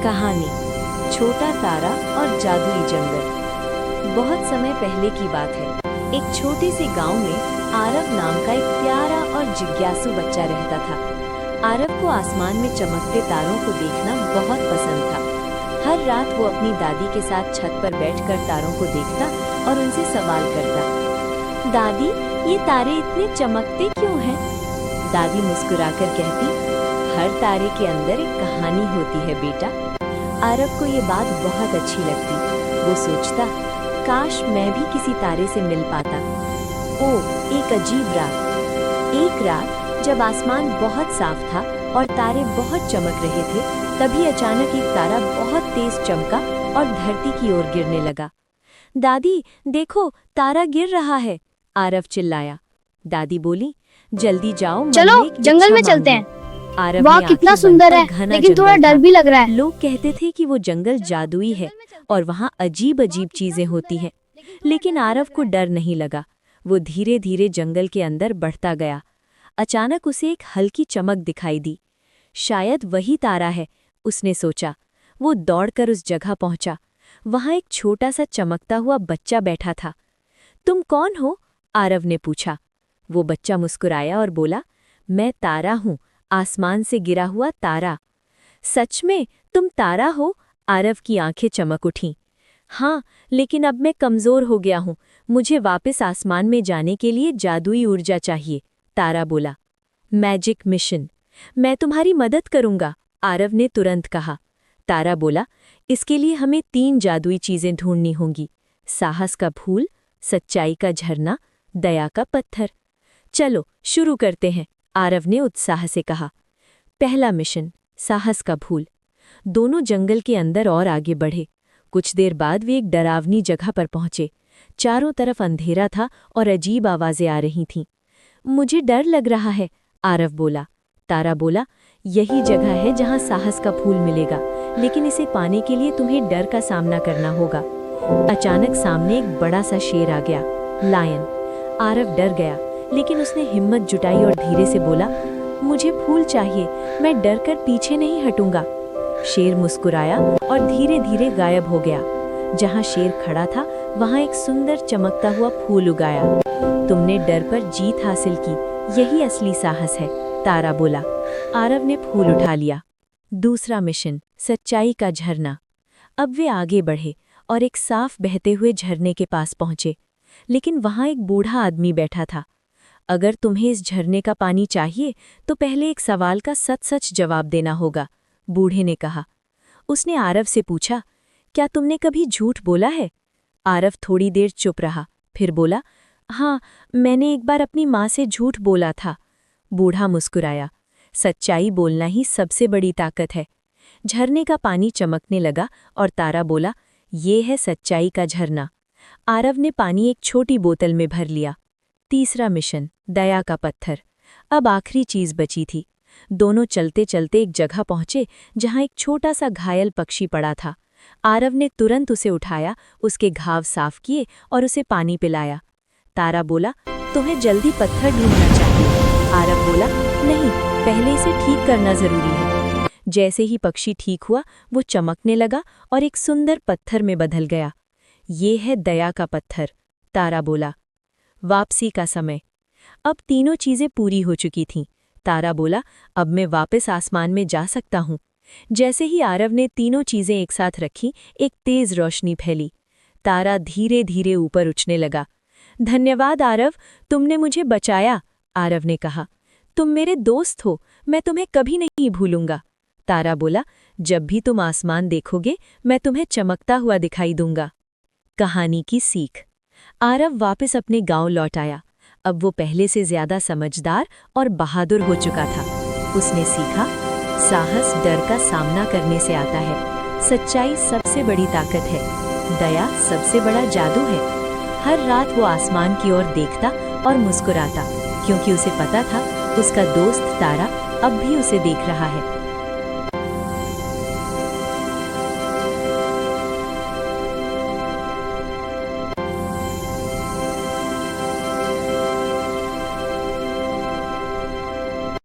कहानी छोटा तारा और जादुई जंगल। बहुत समय पहले की बात है। एक छोटे से गांव में आरव नाम का एक प्यारा और जिज्ञासु बच्चा रहता था। आरव को आसमान में चमकते तारों को देखना बहुत पसंद था। हर रात वो अपनी दादी के साथ छत पर बैठकर तारों को देखता और उनसे सवाल करता। दादी, ये तारे इतने चमकते क्यों हैं? दादी मुस्कुराकर कहती, हर तारे के अंदर एक कहानी होती है बेटा। आरव को ये बात बहुत अच्छी लगती। वो सोचता, काश मैं भी किसी तारे से मिल पाता। एक अजीब रात। एक रात जब आसमान बहुत साफ था और तारे बहुत चमक रहे थे, तभी अचानक एक तारा बहुत तेज चमका और धरती की ओर गिरने लगा। दादी देखो, तारा गिर रहा है, आरव चिल्लाया। दादी बोली, जल्दी जाओ, चलो जंगल में चलते हैं। वाह, कितना सुंदर है, लेकिन थोड़ा डर भी लग रहा है। लोग कहते थे कि वो जंगल जादुई है और वहाँ अजीब अजीब चीजें होती हैं, लेकिन आरव को डर नहीं लगा। वो धीरे धीरे जंगल के अंदर बढ़ता गया। अचानक उसे एक हल्की चमक दिखाई दी। शायद वही तारा है, उसने सोचा। वो दौड़कर उस जगह पहुंचा। वहां एक छोटा सा चमकता हुआ बच्चा बैठा था। तुम कौन हो? आरव ने पूछा। वो बच्चा मुस्कुराया और बोला, मैं तारा हूँ, आसमान से गिरा हुआ तारा। सच में तुम तारा हो? आरव की आंखें चमक उठीं। हाँ, लेकिन अब मैं कमजोर हो गया हूँ। मुझे वापस आसमान में जाने के लिए जादुई ऊर्जा चाहिए, तारा बोला। मैजिक मिशन, मैं तुम्हारी मदद करूंगा, आरव ने तुरंत कहा। तारा बोला, इसके लिए हमें 3 जादुई चीजें ढूंढनी होंगी, साहस का फूल, सच्चाई का झरना, दया का पत्थर। चलो शुरू करते हैं, आरव ने उत्साह से कहा। पहला मिशन, साहस का फूल। दोनों जंगल के अंदर और आगे बढ़े। कुछ देर बाद वे एक डरावनी जगह पर पहुंचे। चारों तरफ अंधेरा था और अजीब आवाजें आ रही थीं। मुझे डर लग रहा है, आरव बोला। तारा बोला, यही जगह है जहां साहस का फूल मिलेगा, लेकिन इसे पाने के लिए तुम्हें डर का सामना करना होगा। अचानक सामने एक बड़ा सा शेर आ गया, लायन। आरव डर गया, लेकिन उसने हिम्मत जुटाई और धीरे से बोला, मुझे फूल चाहिए, मैं डर कर पीछे नहीं हटूंगा। शेर मुस्कुराया और धीरे धीरे गायब हो गया। जहां शेर खड़ा था, वहां एक सुंदर चमकता हुआ फूल उगाया। तुमने डर पर जीत हासिल की, यही असली साहस है, तारा बोला। आरव ने फूल उठा लिया। दूसरा मिशन, सच्चाई का झरना। अब वे आगे बढ़े और एक साफ बहते हुए झरने के पास पहुंचे, लेकिन वहां एक बूढ़ा आदमी बैठा था। अगर तुम्हें इस झरने का पानी चाहिए तो पहले एक सवाल का सच-सच जवाब देना होगा, बूढ़े ने कहा। उसने आरव से पूछा, क्या तुमने कभी झूठ बोला है? आरव थोड़ी देर चुप रहा, फिर बोला, हाँ, मैंने एक बार अपनी माँ से झूठ बोला था। बूढ़ा मुस्कुराया। सच्चाई बोलना ही सबसे बड़ी ताकत है। झरने का पानी चमकने लगा और तारा बोला, ये है सच्चाई का झरना। आरव ने पानी एक छोटी बोतल में भर लिया। तीसरा मिशन, दया का पत्थर। अब आखिरी चीज बची थी। दोनों चलते चलते एक जगह पहुंचे जहां एक छोटा सा घायल पक्षी पड़ा था। आरव ने तुरंत उसे उठाया, उसके घाव साफ किए और उसे पानी पिलाया। तारा बोला, तुम्हें जल्दी पत्थर ढूंढना चाहिए। आरव बोला, नहीं, पहले इसे ठीक करना जरूरी है। जैसे ही पक्षी ठीक हुआ, वो चमकने लगा और एक सुंदर पत्थर में बदल गया। ये है दया का पत्थर, तारा बोला। वापसी का समय। अब तीनों चीजें पूरी हो चुकी थीं। तारा बोला, अब मैं वापस आसमान में जा सकता हूँ। जैसे ही आरव ने तीनों चीजें एक साथ रखी, एक तेज रोशनी फैली। तारा धीरे धीरे ऊपर उछने लगा। धन्यवाद आरव, तुमने मुझे बचाया, आरव ने कहा। तुम मेरे दोस्त हो, मैं तुम्हें कभी नहीं भूलूंगा। तारा बोला, जब भी तुम आसमान देखोगे, मैं तुम्हें चमकता हुआ दिखाई दूंगा। कहानी की सीख। आरव वापस अपने गांव लौट आया। अब वो पहले से ज्यादा समझदार और बहादुर हो चुका था। उसने सीखा, साहस डर का सामना करने से आता है, सच्चाई सबसे बड़ी ताकत है, दया सबसे बड़ा जादू है। हर रात वो आसमान की ओर देखता और मुस्कुराता, क्योंकि उसे पता था उसका दोस्त तारा अब भी उसे देख रहा है।